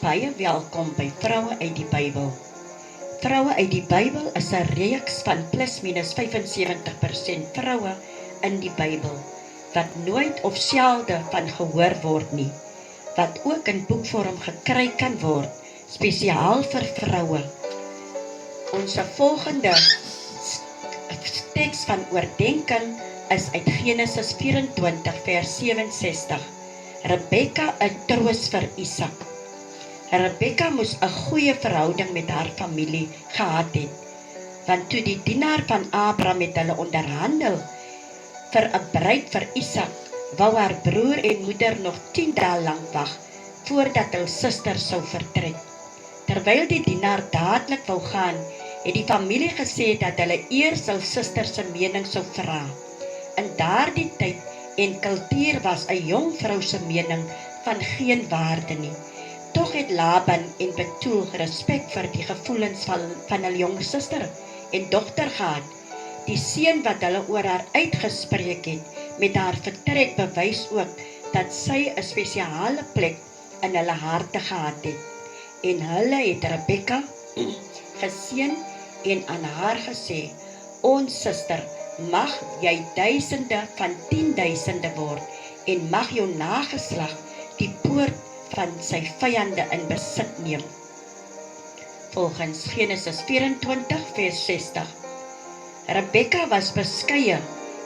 Baie welkom by Vroue uit die Bybel. Vroue uit die Bybel is 'n reeks van plus minus 75% vroue in die Bybel, wat nooit of selde van gehoor word nie, wat ook in boekvorm gekry kan word, spesiaal vir vroue. Ons volgende teks van oordenking is uit Genesis 24 vers 67. Rebekka 'n troos vir Isak. Rebekka moes 'n goeie verhouding met haar familie gehad het, want toe die dienaar van Abraham met hulle onderhandel vir 'n bruid vir Isak, wou haar broer en moeder nog 10 dae lank wag, voordat hul suster sou vertrek. Terwyl die dienaar dadelik wou gaan, het die familie gesê dat hulle eers hul suster se mening sou vra. In daardie tyd en kultuur was 'n jong vrou se mening van geen waarde nie. Tog het Laban en Betuel respek vir die gevoelens van hulle jong suster en dogter gehad. Die seën wat hulle oor haar uitgespreek het met haar vertrek bewys ook dat sy 'n spesiale plek in hulle harte gehad het. En hulle het Rebekka geseën en aan haar gesê: "Ons suster, mag jy duisende van 10.000 word en mag jou nageslag die poort van sy vyande in besit neem." Volgens Genesis 24 vers 60. Rebekka was beskeie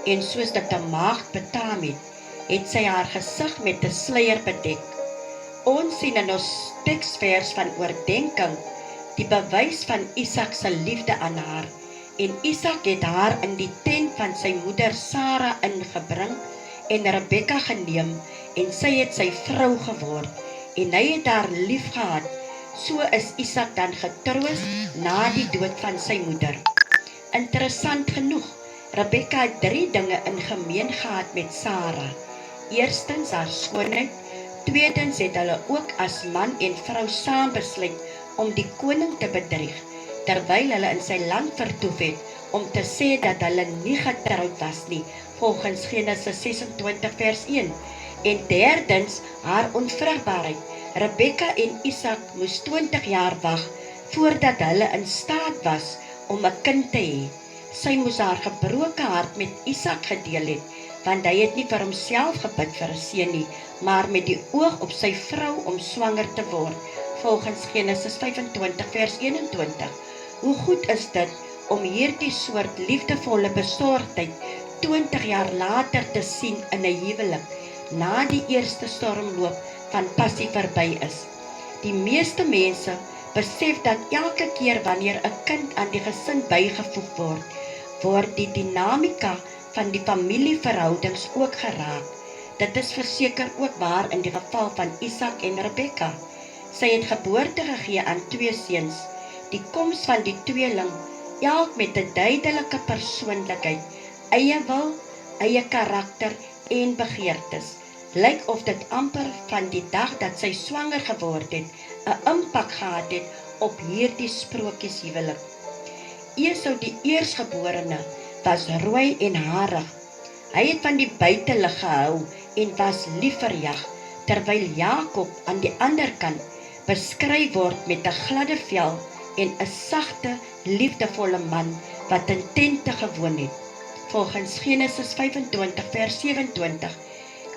en soos dit 'n maagd betaam het sy haar gesig met 'n sluier bedek. Ons sien in ons teksvers van oordenking die bewys van Isak se liefde aan haar, en Isak het haar in die tent van sy moeder Sara ingebring en Rebekka geneem, en sy het sy vrou geword, en hy het haar lief gehad. So is Isak dan getroos na die dood van sy moeder. Interessant genoeg, Rebekka het 3 dinge in gemeen gehad met Sara. Eerstens haar skoonheid, tweedens het hulle ook as man en vrou saam besluit om die koning te bedrieg, terwyl hulle in sy land vertoef het, om te sê dat hulle nie getroud was nie, volgens Genesis 26 vers 1. En derdens haar onvrugbaarheid. Rebekka en Isak moes 20 jaar wag voordat hulle in staat was om 'n kind te hê. Sy moes haar gebroke hart met Isak gedeel het, want hy het nie vir homself gebid vir 'n seun nie, maar met die oog op sy vrou om swanger te word, volgens Genesis 25 vers 21. Hoe goed is dit om hierdie soort liefdevolle besorgdheid 20 jaar later te sien in 'n huwelik, na die eerste stormloop van passie verby is. Die meeste mense besef dat elke keer wanneer 'n kind aan die gesin bygevoeg word die dinamika van die familieverhoudings ook geraak. Dit is verseker ook waar in die geval van Isak en Rebekka. Sy het geboorte gegee aan 2 seuns. Die koms van die tweeling, elk met 'n duidelike persoonlikheid, eie wil, eie karakter en begeertes, lyk of dit amper van die dag dat sy swanger geword het, 'n impak gehad het op hierdie sprokieshuwelik. Esau die eersgeborene was rooi en harig. Hy het van die buitelug gehou en was lief vir jag, terwyl Jakob aan die ander kant beskryf word met 'n gladde vel en 'n sagte, liefdevolle man wat in tente gewoon het. Volgens Genesis 25 vers 27.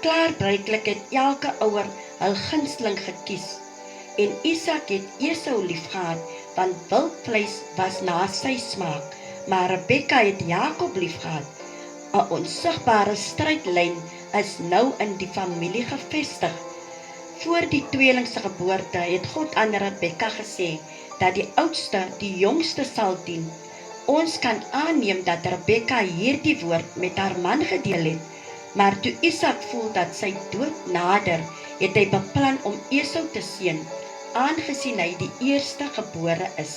Klaarblyklik het elke ouer hul gunsteling gekies, en Isak het Esau liefgehad, want wildvleis was na sy smaak, maar Rebekka het Jakob liefgehad. 'n Onsigbare strydlyn is nou in die familie gevestig. Voor die tweeling se geboorte het God aan Rebekka gesê dat die oudste die jongste sal dien. Ons kan aanneem dat Rebekka hierdie woord met haar man gedeel het, maar toe Isak voel dat sy dood nader, het hy beplan om Esau te seën, aangesien hy die eerste gebore is.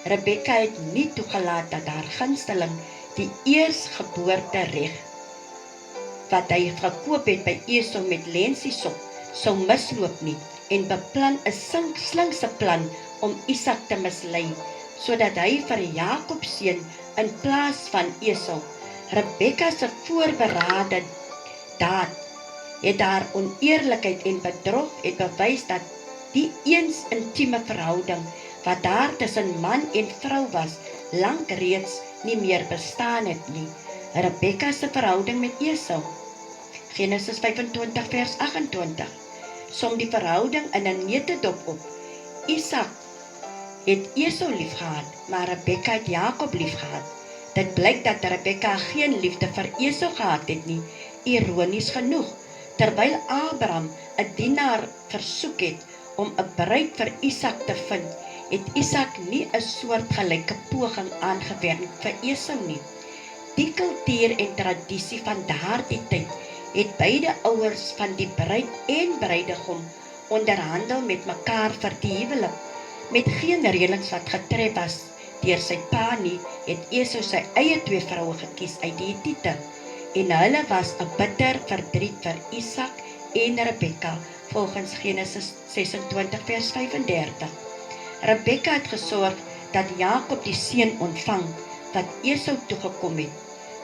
Rebekka het nie toegelaat dat haar gunsteling die eersgeboorte reg wat hy gekoop het by Esau met lensiesop sou misloop nie, en beplan 'n slinkse plan om Isak te mislei, sodat hy vir Jakob seën in plaas van Esau. Rebekka se voorberade daad het haar oneerlikheid en bedrog het bewys dat Die eens intieme verhouding wat daar tussen man en vrou was, lank reeds nie meer bestaan het nie. Rebekka se verhouding met Esau. Genesis 25 vers 28. Som die verhouding in 'n neutedop op. Isak het Esau liefgehad, maar Rebekka het Jakob liefgehad. Dit blyk dat Rebekka geen liefde vir Esau gehad het nie, ironies genoeg. Terwyl Abraham 'n dienaar versoek het om 'n bruid vir Isak te vind, het Isak nie 'n soortgelyke poging aangewend vir Esau nie. Die kultuur en tradisie van daardie tyd het beide ouers van die bruid en bruidegom onderhandel met mekaar vir die huwelik. Met geen reëlings wat getref was deur sy pa nie, het Esau sy eie 2 vroue gekies uit die Hittite. En hulle was 'n bitter verdriet vir Isak en Rebekka, volgens Genesis 26 vers 35. Rebekka het gesorg dat Jakob die seun ontvang wat Esau toegekom het.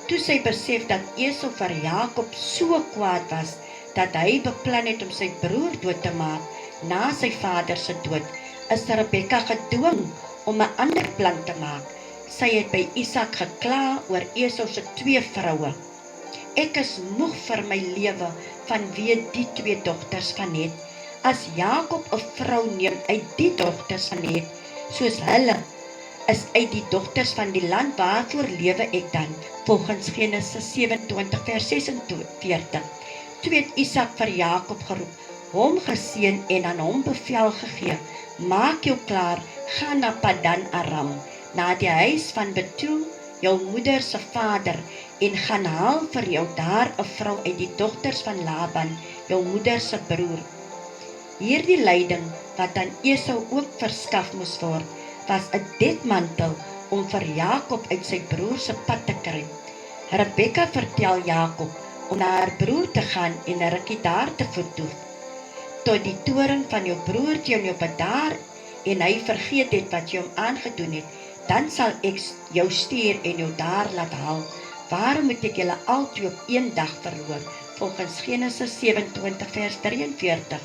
Toe sy besef dat Esau vir Jakob so kwaad was, dat hy beplan het om sy broer dood te maak na sy vader se dood, is Rebekka gedwing om 'n ander plan te maak. Sy het by Isak gekla oor Esau se 2 vroue. Ek is moeg vir my lewe vanweë die 2 dogters van Het. As Jakob 'n vrou neem uit die dogters van Het, soos hulle is uit die dogters van die land, waarvoor lewe ek dan? Volgens Genesis 27 vers 46. Toe het Isak vir Jakob geroep, hom geseën en aan hom bevel gegee, maak jou klaar, gaan na Padan Aram, na die huis van Betuel, jou moeder se vader, en gaan haal vir jou daar 'n vrou uit die dogters van Laban, jou moeder se broer. Hierdie leiding, wat aan Esau ook verskaf moes word, was 'n dekmantel om vir Jakob uit sy broer se pad te kry. Rebekka vertel Jakob om na haar broer te gaan en 'n rukkie daar te vertoef, tot die toorn van jou broer teen jou bedaar en hy vergeet het wat jy hom aangedoen het, dan sal ek jou stuur en jou daar laat haal. Waarom moet ek julle albei op een dag verloor? Volgens Genesis 27 vers 43.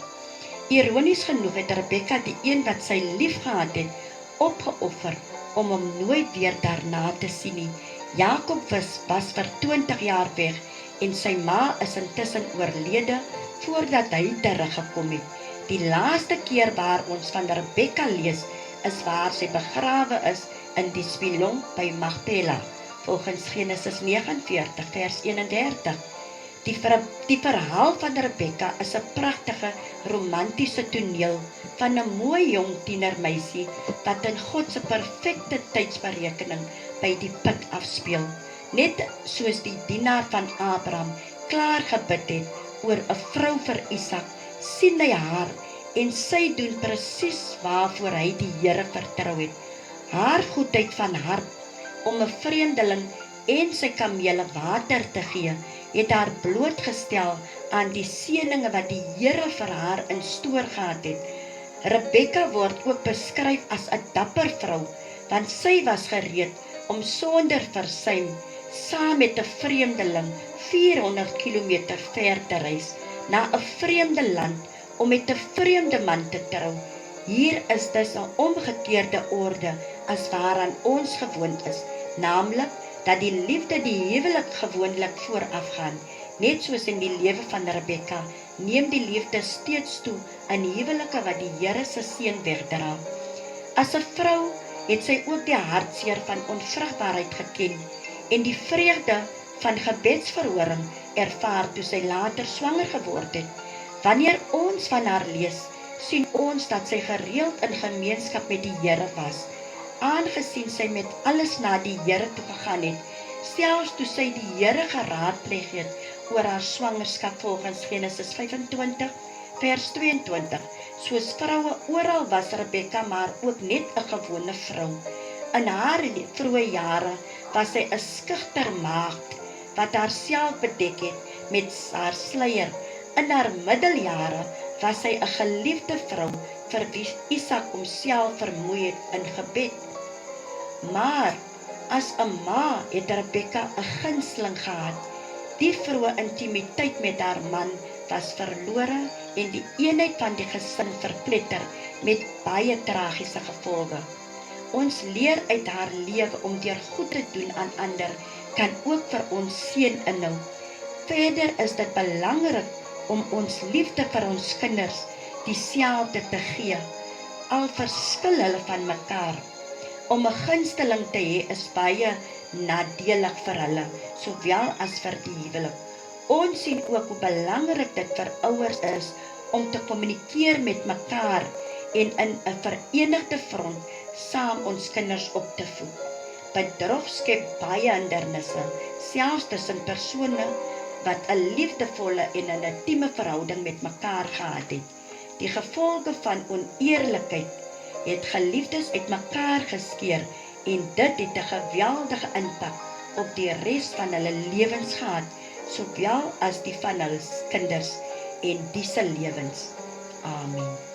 Ironies genoeg het Rebekka die een wat sy lief gehad het, opgeoffer om hom nooit weer daarna te sien nie. Jakob was vir 20 jaar weg en sy ma is intussen oorlede voordat hy teruggekom het. Die laaste keer waar ons van Rebekka lees, is waar sy begrawe is in die spilong by Magpela, volgens Genesis 49 vers 31. Die verhaal van Rebekka is 'n pragtige romantiese toneel van 'n mooi jong tienermeisie wat in God se perfekte tydsberekening by die put afspeel. Net soos die dienaar van Abraham klaar gebid het oor 'n vrou vir Isak, sien hy haar en sy doen presies waarvoor hy die Here vertrou het. Haar goedheid van hart om 'n vreemdeling en sy kamele water te gee, het haar blootgestel aan die seëninge wat die Here vir haar in stoor gehad het. Rebekka word ook beskryf as 'n dapper vrou, want sy was gereed om sonder versuim saam met 'n vreemdeling 400 km ver te reis na 'n vreemde land om met 'n vreemde man te trou. Hier is dus 'n omgekeerde orde as waaraan ons gewoond is, naamlik dat die liefde die huwelik gewoonlik voorafgaan. Net soos in die lewe van Rebekka, neem die liefde steeds toe in huwelike wat die Here se seën wegdra. As 'n vrou het sy ook die hartseer van onvrugbaarheid geken en die vreugde van gebedsverhoring ervaar toe sy later swanger geword het. Wanneer ons van haar lees, sien ons dat sy gereeld in gemeenskap met die Here was, aangesien sy met alles na die Here toe gegaan het, selfs toe sy die Here geraadpleeg het oor haar swangerskap volgens Genesis 25 vers 22. Soos vroue oral was Rebekka maar ook net 'n gewone vrou. In haar vroeë jare was sy 'n skugter maagd wat haarself bedek het met haar sluier. In haar middeljare was sy 'n geliefde vrou vir wie Isak homself vermoei het in gebed. Maar as 'n ma het Rebekka 'n gunsteling gehad. Die vroeë intimiteit met haar man was verlore en die eenheid van die gesin verpletter met baie tragiese gevolge. Ons leer uit haar lewe om deur goed te doen aan ander, kan ook vir ons seën inhou. Verder is dit belangrik om ons liefde vir ons kinders dieselfde te gee, al verskil hulle van mekaar. Om 'n gunsteling te hê is baie nadelig vir hulle, sowel as vir die huwelik. Ons sien ook hoe belangrik dit vir ouers is om te kommunikeer met mekaar en in 'n verenigde front saam ons kinders op te voed. Bedrog skep baie hindernisse, selfs tussen persone wat 'n liefdevolle en 'n intieme verhouding met mekaar gehad het. Die gevolge van oneerlikheid het geliefdes uit mekaar geskeur en dit het 'n geweldige impak op die res van hulle lewens gehad, sowel as die van hulle kinders en die se lewens. Amen.